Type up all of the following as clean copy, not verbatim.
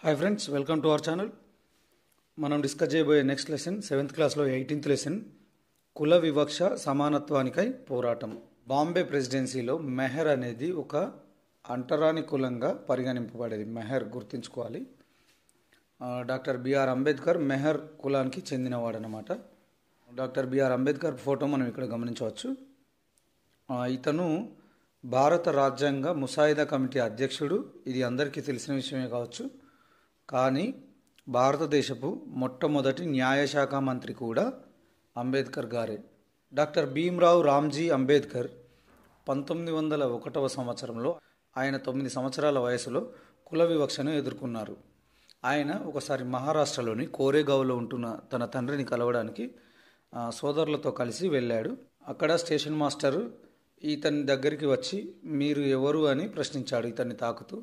Hi friends, welcome to our channel. మనం discuss చేయబోయే next lesson 7th క్లాస్లో 18th lesson, కుల వివక్ష సమానత్వానికై పోరాటం. బాంబే ప్రెసిడెన్సీలో మెహర్ అనేది ఒక అంటరాని కులంగా పరిగణింపబడేది. మెహర్ గుర్తుంచుకోవాలి. డాక్టర్ బిఆర్ అంబేద్కర్ మెహర్ కులానికి చెందినవాడనమాట. డాక్టర్ బిఆర్ అంబేద్కర్ ఫోటో మనం ఇక్కడ గమనించవచ్చు. ఇతను భారత రాజ్యాంగ ముసాయిదా కమిటీ అధ్యక్షుడు. ఇది అందరికీ తెలిసిన విషయమే కావచ్చు. కానీ భారతదేశపు మొట్టమొదటి న్యాయశాఖ మంత్రి కూడా అంబేద్కర్ గారే. డాక్టర్ భీమ్రావ్ రామ్జీ అంబేద్కర్ 1901వ సంవత్సరంలో ఆయన 9 సంవత్సరాల వయసులో కుల వివక్షను ఎదుర్కొన్నారు. ఆయన ఒకసారి మహారాష్ట్రలోని కోరేగావ్లో ఉంటున్న తన తండ్రిని కలవడానికి సోదరులతో కలిసి వెళ్ళాడు. అక్కడ స్టేషన్ మాస్టర్ ఇతని దగ్గరికి వచ్చి మీరు ఎవరు అని ప్రశ్నించాడు ఇతన్ని తాకుతూ.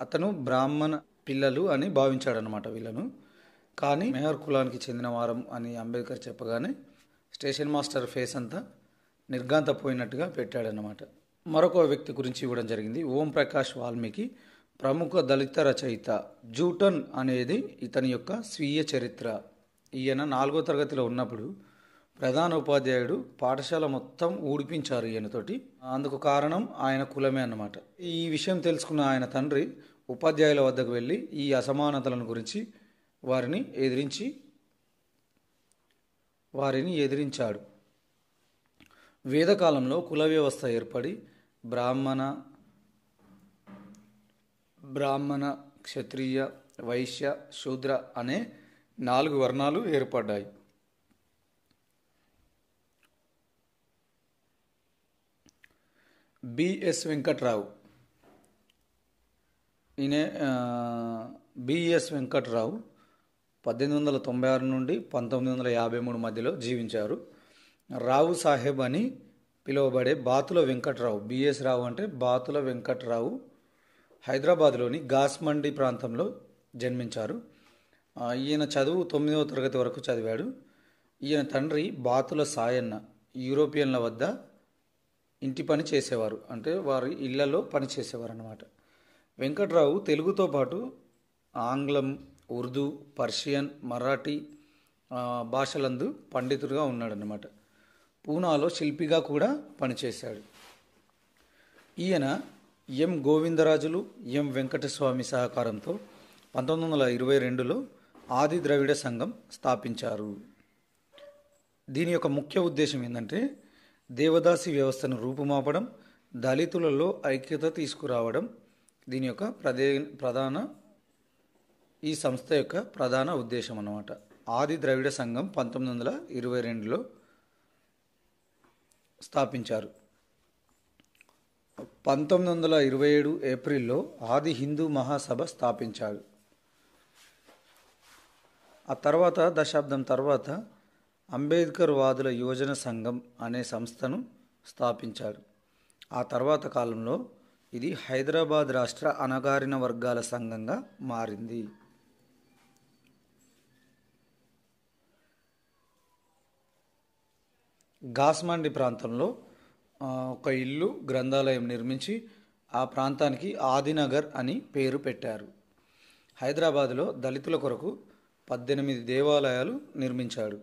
అతను బ్రాహ్మణ పిల్లలు అని భావించాడనమాట వీళ్ళను. కానీ మెహర్ కులానికి చెందిన వారం అని అంబేద్కర్ చెప్పగానే స్టేషన్ మాస్టర్ ఫేస్ అంతా నిర్ఘాంతపోయినట్టుగా పెట్టాడనమాట. మరొక వ్యక్తి గురించి ఇవ్వడం జరిగింది. ఓం ప్రకాష్ వాల్మీకి, ప్రముఖ దళిత రచయిత. జూటన్ అనేది ఇతని యొక్క స్వీయ చరిత్ర. ఈయన 4వ తరగతిలో ఉన్నప్పుడు ప్రధాన ఉపాధ్యాయుడు పాఠశాల మొత్తం ఊడిపించారు ఈయనతోటి. అందుకు కారణం ఆయన కులమే అన్నమాట. ఈ విషయం తెలుసుకున్న ఆయన తండ్రి ఉపాధ్యాయుల వద్దకు వెళ్ళి ఈ అసమానతలను గురించి వారిని ఎదిరించాడు. వేదకాలంలో కుల వ్యవస్థ ఏర్పడి బ్రాహ్మణ, క్షత్రియ, వైశ్య, శూద్ర అనే 4 వర్ణాలు ఏర్పడ్డాయి. బిఎస్ వెంకట్రావు బిఎస్ వెంకట్రావు 1896 నుండి 1953 మధ్యలో జీవించారు. రావు సాహెబ్ అని పిలువబడే బాతుల వెంకట్రావు, బిఎస్ రావు అంటే బాతుల వెంకట్రావు, హైదరాబాద్లోని గాస్మండి ప్రాంతంలో జన్మించారు. ఈయన చదువు 9వ తరగతి వరకు చదివాడు. ఈయన తండ్రి బాతుల సాయన్న యూరోపియన్ల వద్ద ఇంటి పని చేసేవారు, అంటే వారి ఇళ్లలో పని చేసేవారు అన్నమాట. వెంకట్రావు తెలుగుతో పాటు ఆంగ్లం, ఉర్దూ, పర్షియన్, మరాఠీ భాషలందు పండితుడిగా ఉన్నాడన్నమాట. పూనాలో శిల్పిగా కూడా పనిచేశాడు. ఈయన ఎం గోవిందరాజులు, ఎం వెంకటస్వామి సహకారంతో 1922లో ఆది ద్రవిడ సంఘం స్థాపించారు. దీని యొక్క ముఖ్య ఉద్దేశం ఏంటంటే దేవదాసి వ్యవస్థను రూపుమాపడం, దళితులలో ఐక్యత తీసుకురావడం. దీని యొక్క ఈ సంస్థ యొక్క ప్రధాన ఉద్దేశం అన్నమాట. ఆది ద్రవిడ సంఘం 1922లో స్థాపించారు. 1927 ఏప్రిల్లో ఆది హిందూ మహాసభ స్థాపించాడు. ఆ తర్వాత దశాబ్దం తర్వాత అంబేద్కర్ వాదుల యువజన సంఘం అనే సంస్థను స్థాపించాడు. ఆ తర్వాత కాలంలో ఇది హైదరాబాద్ రాష్ట్ర అణగారిన వర్గాల సంఘంగా మారింది. గాస్మండి ప్రాంతంలో ఒక ఇల్లు, గ్రంథాలయం నిర్మించి ఆ ప్రాంతానికి ఆదినగర్ అని పేరు పెట్టారు. హైదరాబాద్లో దళితుల కొరకు 18 దేవాలయాలు నిర్మించాడు.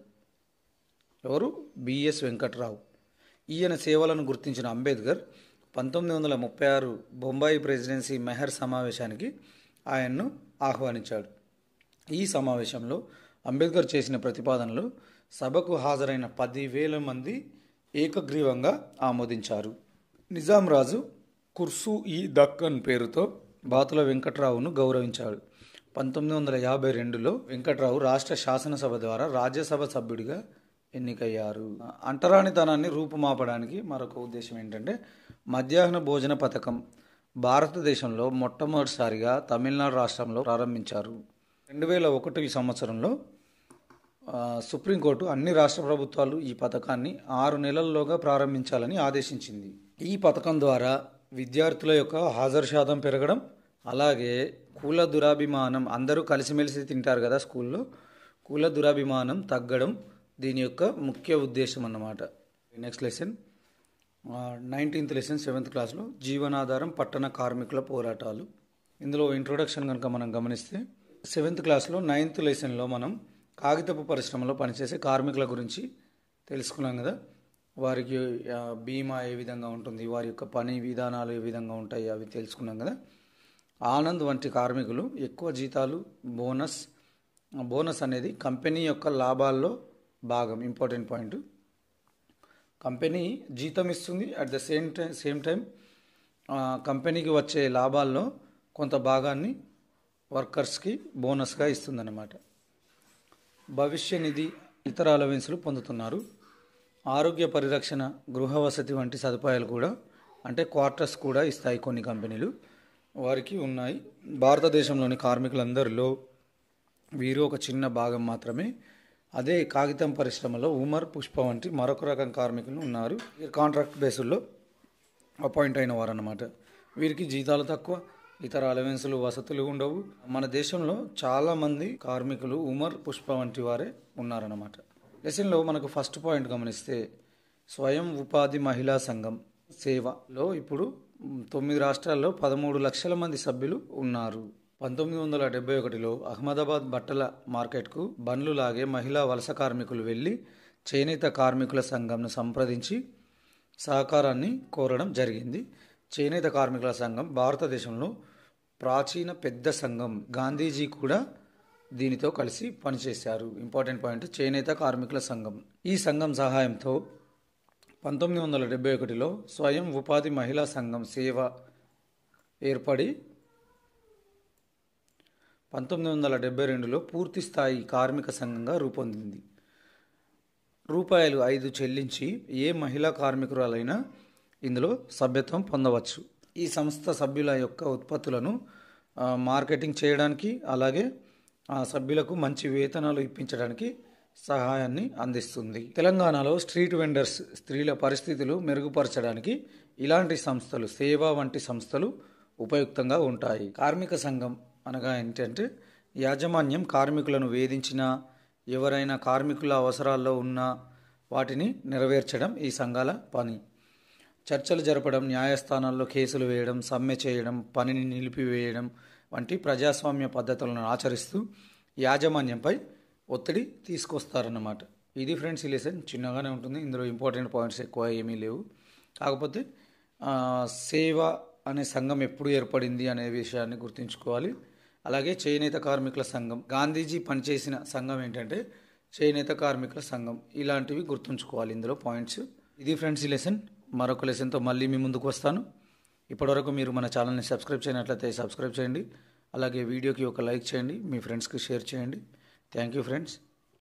ఎవరు? బిఎస్ వెంకట్రావు. ఈయన సేవలను గుర్తించిన అంబేద్కర్ 1936 బొంబాయి ప్రెసిడెన్సీ మెహర్ సమావేశానికి ఆయన్ను ఆహ్వానించాడు. ఈ సమావేశంలో అంబేద్కర్ చేసిన ప్రతిపాదనలు సభకు హాజరైన 10,000 మంది ఏకగ్రీవంగా ఆమోదించారు. నిజాం రాజు కుర్సు ఈ దక్కన్ పేరుతో బాతుల వెంకట్రావును గౌరవించాడు. 1952లో వెంకట్రావు రాష్ట్ర శాసనసభ ద్వారా రాజ్యసభ సభ్యుడిగా ఎన్నికయ్యారు. అంటరానితనాన్ని రూపుమాపడానికి మరొక ఉద్దేశం ఏంటంటే మధ్యాహ్న భోజన పథకం భారతదేశంలో మొట్టమొదటిసారిగా తమిళనాడు రాష్ట్రంలో ప్రారంభించారు. 2001 సంవత్సరంలో సుప్రీంకోర్టు అన్ని రాష్ట్ర ప్రభుత్వాలు ఈ పథకాన్ని 6 నెలల్లోగా ప్రారంభించాలని ఆదేశించింది. ఈ పథకం ద్వారా విద్యార్థుల యొక్క హాజరు శాతం పెరగడం, అలాగే కుల దురాభిమానం, అందరూ కలిసిమెలిసి తింటారు కదా స్కూల్లో, కుల దురాభిమానం తగ్గడం దీని యొక్క ముఖ్య ఉద్దేశం అన్నమాట. Next lesson 19th lesson 7th క్లాస్లో జీవనాధారం పట్టణ కార్మికుల పోరాటాలు. ఇందులో ఇంట్రొడక్షన్ కనుక మనం గమనిస్తే సెవెంత్ క్లాస్లో 9th లెసన్లో మనం కాగితపు పరిశ్రమలో పనిచేసే కార్మికుల గురించి తెలుసుకున్నాం కదా. వారికి బీమా ఏ విధంగా ఉంటుంది, వారి యొక్క పని విధానాలు ఏ విధంగా ఉంటాయి అవి తెలుసుకున్నాం కదా. ఆనంద్ వంటి కార్మికులు ఎక్కువ జీతాలు, బోనస్ అనేది కంపెనీ యొక్క లాభాల్లో భాగం. Important point. కంపెనీ జీతం ఇస్తుంది, అట్ ద సేమ్ టైం కంపెనీకి వచ్చే లాభాల్లో కొంత భాగాన్ని వర్కర్స్కి బోనస్గా ఇస్తుందన్నమాట. భవిష్య నిధి, ఇతర అలవెన్సులు పొందుతున్నారు. ఆరోగ్య పరిరక్షణ, గృహ వసతి వంటి సదుపాయాలు కూడా, అంటే క్వార్టర్స్ కూడా ఇస్తాయి కొన్ని కంపెనీలు, వారికి ఉన్నాయి. భారతదేశంలోని కార్మికులందరిలో వీరు ఒక చిన్న భాగం మాత్రమే. అదే కాగితం పరిశ్రమలో ఉమర్, పుష్ప వంటి మరొక రకం కార్మికులు ఉన్నారు. వీరు కాంట్రాక్ట్ బేసుల్లో అపాయింట్ అయిన వారు అన్నమాట. వీరికి జీతాలు తక్కువ, ఇతర అలవెన్సులు, వసతులు ఉండవు. మన దేశంలో చాలామంది కార్మికులు ఉమర్, పుష్ప వంటి వారే ఉన్నారన్నమాట. లెసన్లో మనకు ఫస్ట్ పాయింట్ గమనిస్తే, స్వయం ఉపాధి మహిళా సంఘం సేవలో ఇప్పుడు 9 రాష్ట్రాల్లో 13 లక్షల మంది సభ్యులు ఉన్నారు. 1971లో అహ్మదాబాద్ బట్టల మార్కెట్కు బండ్లు లాగే మహిళా వలస కార్మికులు వెళ్ళి చేనేత కార్మికుల సంఘంను సంప్రదించి సహకారాన్ని కోరడం జరిగింది. చేనేత కార్మికుల సంఘం భారతదేశంలో ప్రాచీన పెద్ద సంఘం. గాంధీజీ కూడా దీనితో కలిసి పనిచేశారు. ఇంపార్టెంట్ పాయింట్, చేనేత కార్మికుల సంఘం. ఈ సంఘం సహాయంతో 1971లో స్వయం ఉపాధి మహిళా సంఘం సేవ ఏర్పడి 1972లో పూర్తి స్థాయి కార్మిక సంఘంగా రూపొందింది. ₹5 చెల్లించి ఏ మహిళా కార్మికురాలైనా ఇందులో సభ్యత్వం పొందవచ్చు. ఈ సంస్థ సభ్యుల యొక్క ఉత్పత్తులను మార్కెటింగ్ చేయడానికి, అలాగే సభ్యులకు మంచి వేతనాలు ఇప్పించడానికి సహాయాన్ని అందిస్తుంది. తెలంగాణలో స్ట్రీట్ వెండర్స్, స్త్రీల పరిస్థితులు మెరుగుపరచడానికి ఇలాంటి సంస్థలు, సేవా వంటి సంస్థలు ఉపయుక్తంగా ఉంటాయి. కార్మిక సంఘం అనగా ఏంటంటే, యాజమాన్యం కార్మికులను వేధించినా, ఎవరైనా కార్మికుల అవసరాల్లో ఉన్నా వాటిని నెరవేర్చడం ఈ సంఘాల పని. చర్చలు జరపడం, న్యాయస్థానాల్లో కేసులు వేయడం, సమ్మె చేయడం, పనిని నిలిపివేయడం వంటి ప్రజాస్వామ్య పద్ధతులను ఆచరిస్తూ యాజమాన్యంపై ఒత్తిడి తీసుకొస్తారన్నమాట. ఇది ఫ్రెండ్స్ ఈ లెసన్. చిన్నగానే ఉంటుంది, ఇందులో ఇంపార్టెంట్ పాయింట్స్ ఎక్కువ ఏమీ లేవు. కాకపోతే సేవ అనే సంఘం ఎప్పుడు ఏర్పడింది అనే విషయాన్ని గుర్తుంచుకోవాలి. అలాగే చేనేత కార్మికుల సంఘం, గాంధీజీ పనిచేసిన సంఘం ఏంటంటే చేనేత కార్మికుల సంఘం. ఇలాంటివి గుర్తుంచుకోవాలి ఇందులో పాయింట్స్. ఇది ఫ్రెండ్స్ ఈ లెసన్. మరొక లెసన్తో మళ్ళీ మీ ముందుకు వస్తాను. ఇప్పటివరకు మీరు మన ఛానల్ని సబ్స్క్రైబ్ చేయనట్లయితే సబ్స్క్రైబ్ చేయండి. అలాగే వీడియోకి ఒక లైక్ చేయండి, మీ ఫ్రెండ్స్కి షేర్ చేయండి. Thank you friends.